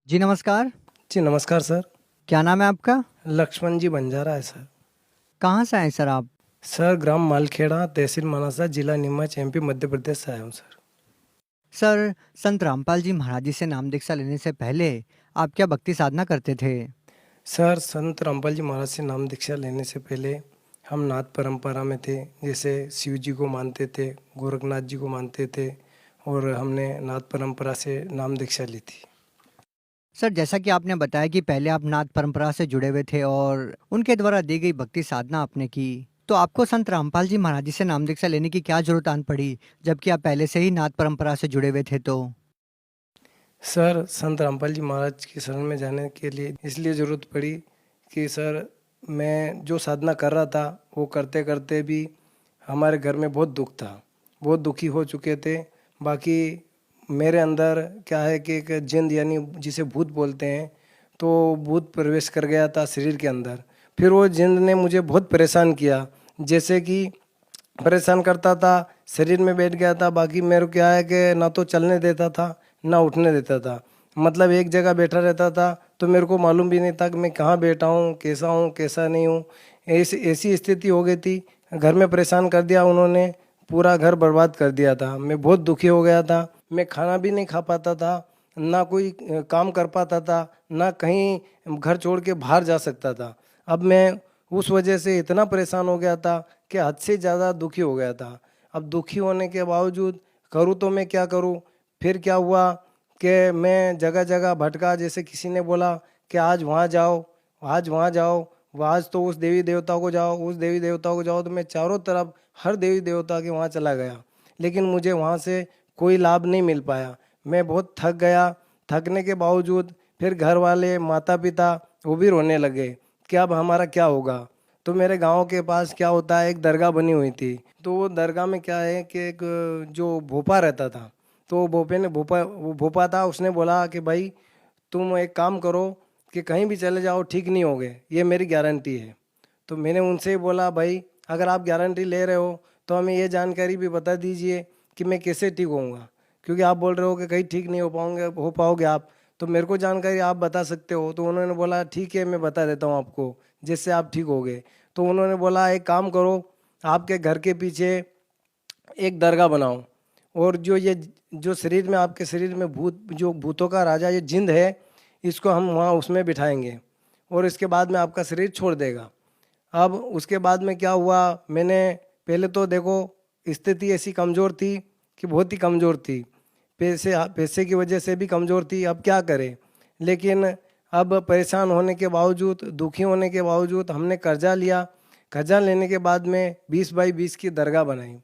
जी नमस्कार। जी, नमस्कार सर। क्या नाम है आपका? लक्ष्मण जी बंजारा है सर। कहाँ से आए सर आप? सर ग्राम मालखेड़ा, तहसील मानसा, जिला नीमच, एमपी मध्य प्रदेश से आया हूँ सर। सर, संत रामपाल जी महाराज जी से नाम दीक्षा लेने से पहले आप क्या भक्ति साधना करते थे? सर संत रामपाल जी महाराज से नाम दीक्षा लेने से पहले हम नाथ परंपरा में थे। जैसे शिव जी को मानते थे, गोरखनाथ जी को मानते थे और हमने नाथ परंपरा से नाम दीक्षा ली थी। सर, जैसा कि आपने बताया कि पहले आप नाथ परंपरा से जुड़े हुए थे और उनके द्वारा दी गई भक्ति साधना आपने की, तो आपको संत रामपाल जी महाराज जी से नाम दीक्षा लेने की क्या जरूरत आन पड़ी, जबकि आप पहले से ही नाथ परंपरा से जुड़े हुए थे तो? सर संत रामपाल जी महाराज की शरण में जाने के लिए इसलिए ज़रूरत पड़ी कि सर मैं जो साधना कर रहा था वो करते करते भी हमारे घर में बहुत दुख था, बहुत दुखी हो चुके थे। बाकी मेरे अंदर क्या है कि एक जिंद यानी जिसे भूत बोलते हैं, तो भूत प्रवेश कर गया था शरीर के अंदर। फिर वो जिंद ने मुझे बहुत परेशान किया। जैसे कि परेशान करता था, शरीर में बैठ गया था। बाकी मेरे को क्या है कि ना तो चलने देता था ना उठने देता था। मतलब एक जगह बैठा रहता था तो मेरे को मालूम भी नहीं था कि मैं कहाँ बैठा हूँ कैसा नहीं हूँ। ऐसी ऐसी स्थिति हो गई थी। घर में परेशान कर दिया उन्होंने, पूरा घर बर्बाद कर दिया था। मैं बहुत दुखी हो गया था। मैं खाना भी नहीं खा पाता था, ना कोई काम कर पाता था, ना कहीं घर छोड़ के बाहर जा सकता था। अब मैं उस वजह से इतना परेशान हो गया था कि हद से ज़्यादा दुखी हो गया था। अब दुखी होने के बावजूद करूँ तो मैं क्या करूँ? फिर क्या हुआ कि मैं जगह जगह भटका। जैसे किसी ने बोला कि आज वहाँ जाओ, आज वहाँ जाओ, आज तो उस देवी देवता को जाओ, उस देवी देवता को जाओ। तो मैं चारों तरफ हर देवी देवता के वहाँ चला गया, लेकिन मुझे वहाँ से कोई लाभ नहीं मिल पाया। मैं बहुत थक गया। थकने के बावजूद फिर घर वाले, माता पिता वो भी रोने लगे कि अब हमारा क्या होगा। तो मेरे गांव के पास क्या होता है, एक दरगाह बनी हुई थी। तो वो दरगाह में क्या है कि एक जो भोपा रहता था, तो वो भोपा था, उसने बोला कि भाई तुम एक काम करो कि कहीं भी चले जाओ ठीक नहीं होगे, ये मेरी गारंटी है। तो मैंने उनसे बोला भाई अगर आप गारंटी ले रहे हो तो हमें ये जानकारी भी बता दीजिए कि मैं कैसे ठीक होऊंगा, क्योंकि आप बोल रहे हो कि कहीं ठीक नहीं हो पाओगे आप, तो मेरे को जानकारी आप बता सकते हो। तो उन्होंने बोला ठीक है मैं बता देता हूँ आपको जिससे आप ठीक हो गए। तो उन्होंने बोला एक काम करो, आपके घर के पीछे एक दरगाह बनाओ, और जो शरीर में, आपके शरीर में जो भूतों का राजा ये जिंद है, इसको हम वहाँ उसमें बिठाएंगे और इसके बाद में आपका शरीर छोड़ देगा। अब उसके बाद में क्या हुआ, मैंने पहले तो देखो स्थिति ऐसी कमज़ोर थी कि बहुत ही कमज़ोर थी। पैसे पैसे की वजह से भी कमज़ोर थी। अब क्या करें, लेकिन अब परेशान होने के बावजूद, दुखी होने के बावजूद हमने कर्जा लिया। कर्जा लेने के बाद में 20 बाई 20 की दरगाह बनाई।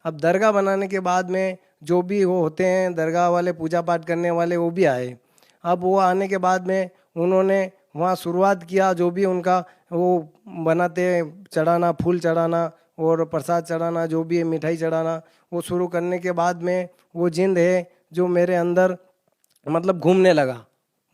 अब दरगाह बनाने के बाद में जो भी वो होते हैं दरगाह वाले, पूजा पाठ करने वाले, वो भी आए। अब वो आने के बाद में उन्होंने वहाँ शुरुआत किया, जो भी उनका वो बनाते हैं चढ़ाना, फूल चढ़ाना और प्रसाद चढ़ाना, जो भी है मिठाई चढ़ाना, वो शुरू करने के बाद में वो जिंद है जो मेरे अंदर मतलब घूमने लगा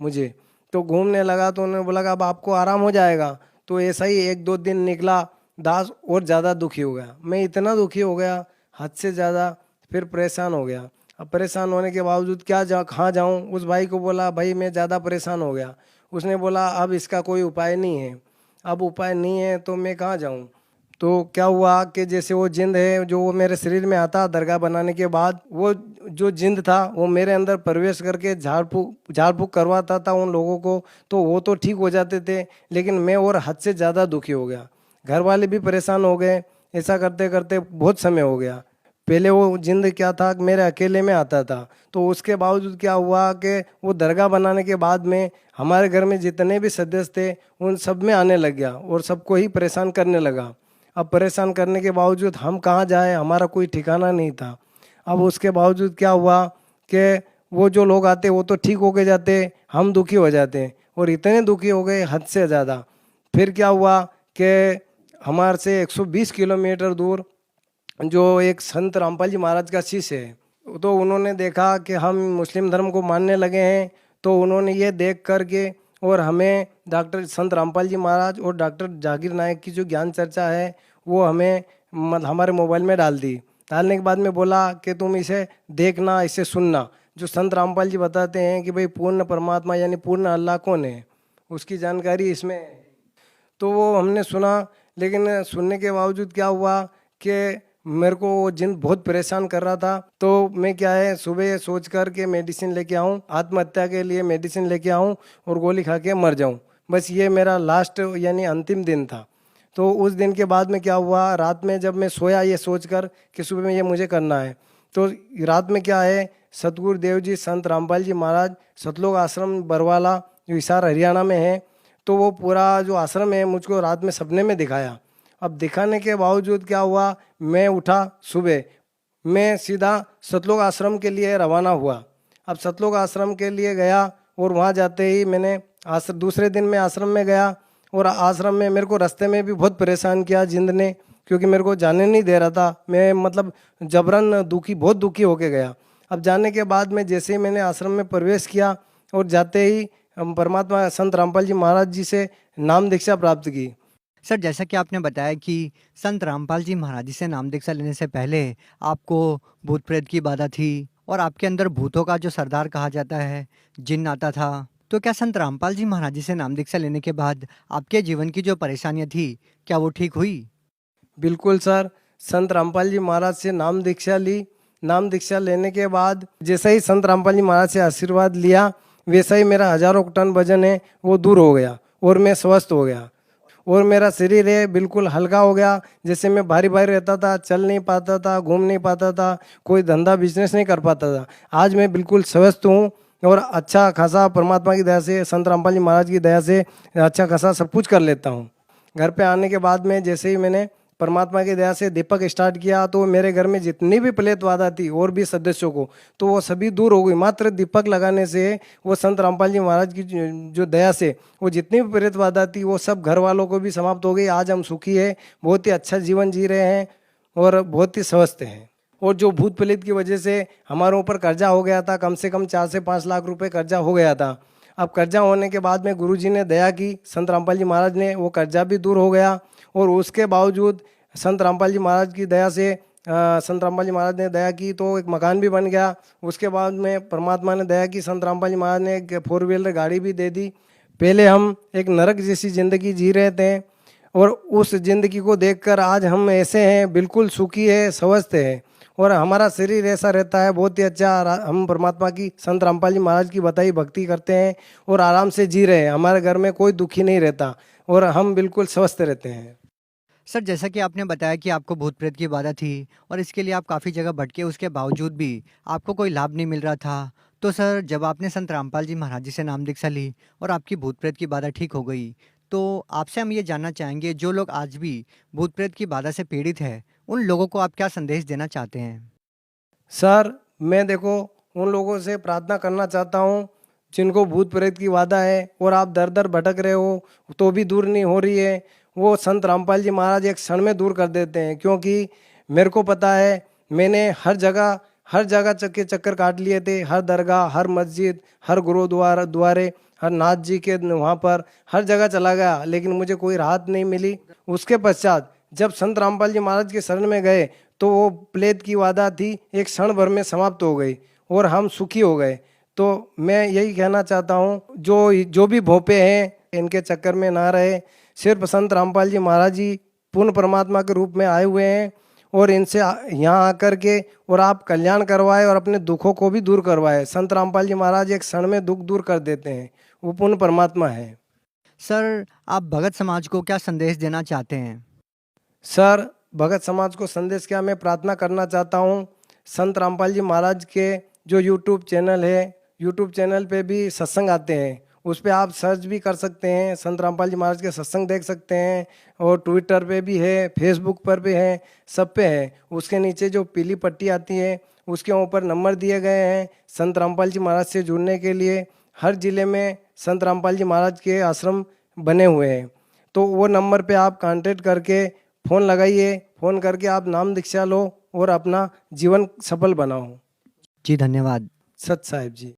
मुझे। तो घूमने लगा तो उन्होंने बोला कि अब आपको आराम हो जाएगा। तो ऐसा ही 1-2 दिन निकला, दास और ज़्यादा दुखी हो गया। मैं इतना दुखी हो गया हद से ज़्यादा, फिर परेशान हो गया। अब परेशान होने के बावजूद क्या कहाँ जाऊँ। उस भाई को बोला भाई मैं ज़्यादा परेशान हो गया। उसने बोला अब इसका कोई उपाय नहीं है। अब उपाय नहीं है तो मैं कहाँ जाऊँ। तो क्या हुआ कि जैसे वो जिंद है जो वो मेरे शरीर में आता दरगाह बनाने के बाद, वो जो जिंद था वो मेरे अंदर प्रवेश करके झाड़ फूक करवाता था उन लोगों को। तो वो तो ठीक हो जाते थे, लेकिन मैं और हद से ज़्यादा दुखी हो गया। घर वाले भी परेशान हो गए। ऐसा करते करते बहुत समय हो गया। पहले वो जिंद क्या था कि मेरे अकेले में आता था। तो उसके बावजूद क्या हुआ कि वो दरगाह बनाने के बाद में हमारे घर में जितने भी सदस्य थे उन सब में आने लग गया और सबको ही परेशान करने लगा। अब परेशान करने के बावजूद हम कहाँ जाए, हमारा कोई ठिकाना नहीं था। अब उसके बावजूद क्या हुआ कि वो जो लोग आते वो तो ठीक हो के जाते, हम दुखी हो जाते, और इतने दुखी हो गए हद से ज़्यादा। फिर क्या हुआ कि हमारे से 120 किलोमीटर दूर जो एक संत रामपाल जी महाराज का शिष्य है, तो उन्होंने देखा कि हम मुस्लिम धर्म को मानने लगे हैं। तो उन्होंने ये देख कर के और हमें डॉक्टर संत रामपाल जी महाराज और डॉक्टर जाकिर नायक की जो ज्ञान चर्चा है वो हमें हमारे मोबाइल में डाल दी। डालने के बाद में बोला कि तुम इसे देखना, इसे सुनना, जो संत रामपाल जी बताते हैं कि भाई पूर्ण परमात्मा यानी पूर्ण अल्लाह कौन है, उसकी जानकारी इसमें है। तो वो हमने सुना, लेकिन सुनने के बावजूद क्या हुआ कि मेरे को वो जिन बहुत परेशान कर रहा था। तो मैं क्या है सुबह सोच कर के मेडिसिन लेके आऊँ, आत्महत्या के लिए मेडिसिन लेके आऊँ और गोली खा के मर जाऊँ, बस ये मेरा लास्ट यानी अंतिम दिन था। तो उस दिन के बाद में क्या हुआ, रात में जब मैं सोया ये सोच कर कि सुबह में ये मुझे करना है, तो रात में क्या है सतगुरु देव जी संत रामपाल जी महाराज सतलोक आश्रम बरवाला जो हिसार हरियाणा में है, तो वो पूरा जो आश्रम है मुझको रात में सपने में दिखाया। अब दिखाने के बावजूद क्या हुआ, मैं उठा सुबह, मैं सीधा सतलोक आश्रम के लिए रवाना हुआ। अब सतलोक आश्रम के लिए गया और वहाँ जाते ही मैंने दूसरे दिन मैं आश्रम में गया, और आश्रम में मेरे को रास्ते में भी बहुत परेशान किया जिंद ने, क्योंकि मेरे को जाने नहीं दे रहा था। मैं मतलब जबरन दुखी, बहुत दुखी होके गया। अब जाने के बाद में जैसे ही मैंने आश्रम में प्रवेश किया और जाते ही हम परमात्मा संत रामपाल जी महाराज जी से नाम दीक्षा प्राप्त की। सर जैसा कि आपने बताया कि संत रामपाल जी महाराज जी से नाम दीक्षा लेने से पहले आपको भूत प्रेत की बाधा थी और आपके अंदर भूतों का जो सरदार कहा जाता है जिन्न आता था। तो क्या संत रामपाल जी महाराज जी से नाम दीक्षा लेने के बाद आपके जीवन की जो परेशानियां थी क्या वो ठीक हुई? बिल्कुल सर, संत रामपाल जी महाराज से नाम दीक्षा ली। नाम दीक्षा लेने के बाद जैसा ही संत रामपाल जी महाराज से आशीर्वाद लिया, वैसा ही मेरा हजारों टन वजन है वो दूर हो गया और मैं स्वस्थ हो गया, और मेरा शरीर है बिल्कुल हल्का हो गया। जैसे मैं भारी भारी रहता था, चल नहीं पाता था, घूम नहीं पाता था, कोई धंधा बिजनेस नहीं कर पाता था, आज मैं बिल्कुल स्वस्थ हूँ और अच्छा खासा परमात्मा की दया से, संत रामपाल जी महाराज की दया से अच्छा खासा सब कुछ कर लेता हूँ। घर पे आने के बाद में जैसे ही मैंने परमात्मा की दया से दीपक स्टार्ट किया, तो मेरे घर में जितनी भी प्लेत बाधा थी और भी सदस्यों को, तो वो सभी दूर हो गई। मात्र दीपक लगाने से, वो संत रामपाल जी महाराज की जो दया से वो जितनी भी प्रेत बाधा थी वो सब घर वालों को भी समाप्त हो गई। आज हम सुखी है, बहुत ही अच्छा जीवन जी रहे हैं और बहुत ही स्वस्थ हैं। और जो भूत प्रेत की वजह से हमारे ऊपर कर्जा हो गया था, कम से कम 4 से 5 लाख रुपए कर्जा हो गया था। अब कर्जा होने के बाद में गुरुजी ने दया की, संत रामपाल जी महाराज ने, वो कर्जा भी दूर हो गया। और उसके बावजूद संत रामपाल जी महाराज की दया से संत रामपाल जी महाराज ने दया की तो एक मकान भी बन गया। उसके बाद में परमात्मा ने दया की, संत रामपाल जी महाराज ने एक 4 व्हीलर गाड़ी भी दे दी। पहले हम एक नरक जैसी ज़िंदगी जी रहे थे, और उस ज़िंदगी को देखकर आज हम ऐसे हैं, बिल्कुल सुखी है, स्वस्थ है, और हमारा शरीर ऐसा रहता है बहुत ही अच्छा। हम परमात्मा की, संत रामपाल जी महाराज की बताई भक्ति करते हैं और आराम से जी रहे हैं। हमारे घर में कोई दुखी नहीं रहता और हम बिल्कुल स्वस्थ रहते हैं। सर जैसा कि आपने बताया कि आपको भूत प्रेत की बाधा थी और इसके लिए आप काफ़ी जगह भटके, उसके बावजूद भी आपको कोई लाभ नहीं मिल रहा था। तो सर जब आपने संत रामपाल जी महाराज जी से नाम दीक्षा ली और आपकी भूत प्रेत की बाधा ठीक हो गई, तो आपसे हम ये जानना चाहेंगे जो लोग आज भी भूत प्रेत की बाधा से पीड़ित है उन लोगों को आप क्या संदेश देना चाहते हैं? सर मैं देखो उन लोगों से प्रार्थना करना चाहता हूँ जिनको भूत प्रेत की बाधा है और आप दर दर भटक रहे हो तो भी दूर नहीं हो रही है, वो संत रामपाल जी महाराज एक क्षण में दूर कर देते हैं। क्योंकि मेरे को पता है, मैंने हर जगह चक्कर काट लिए थे, हर दरगाह, हर मस्जिद, हर गुरुद्वारे, हर नाथ जी के वहाँ पर हर जगह चला गया, लेकिन मुझे कोई राहत नहीं मिली। उसके पश्चात जब संत रामपाल जी महाराज के शरण में गए तो वो प्लेत की बाधा थी एक क्षण भर में समाप्त हो गई और हम सुखी हो गए। तो मैं यही कहना चाहता हूँ, जो भी भोपे हैं इनके चक्कर में ना रहे। सिर्फ संत रामपाल जी महाराज जी पूर्ण परमात्मा के रूप में आए हुए हैं और इनसे यहाँ आकर के और आप कल्याण करवाए और अपने दुखों को भी दूर करवाए। संत रामपाल जी महाराज एक क्षण में दुख दूर कर देते हैं, वो पूर्ण परमात्मा है। सर आप भगत समाज को क्या संदेश देना चाहते हैं? सर भगत समाज को संदेश क्या, मैं प्रार्थना करना चाहता हूँ, संत रामपाल जी महाराज के जो यूट्यूब चैनल है, यूट्यूब चैनल पे भी सत्संग आते हैं, उस पर आप सर्च भी कर सकते हैं, संत रामपाल जी महाराज के सत्संग देख सकते हैं। और ट्विटर पे भी है, फेसबुक पर भी है, सब पे है। उसके नीचे जो पीली पट्टी आती है उसके ऊपर नंबर दिए गए हैं संत रामपाल जी महाराज से जुड़ने के लिए। हर जिले में संत रामपाल जी महाराज के आश्रम बने हुए हैं, तो वो नंबर पे आप कांटेक्ट करके फ़ोन लगाइए, फ़ोन करके आप नाम दीक्षा लो और अपना जीवन सफल बनाओ। जी धन्यवाद। सत साहिब जी।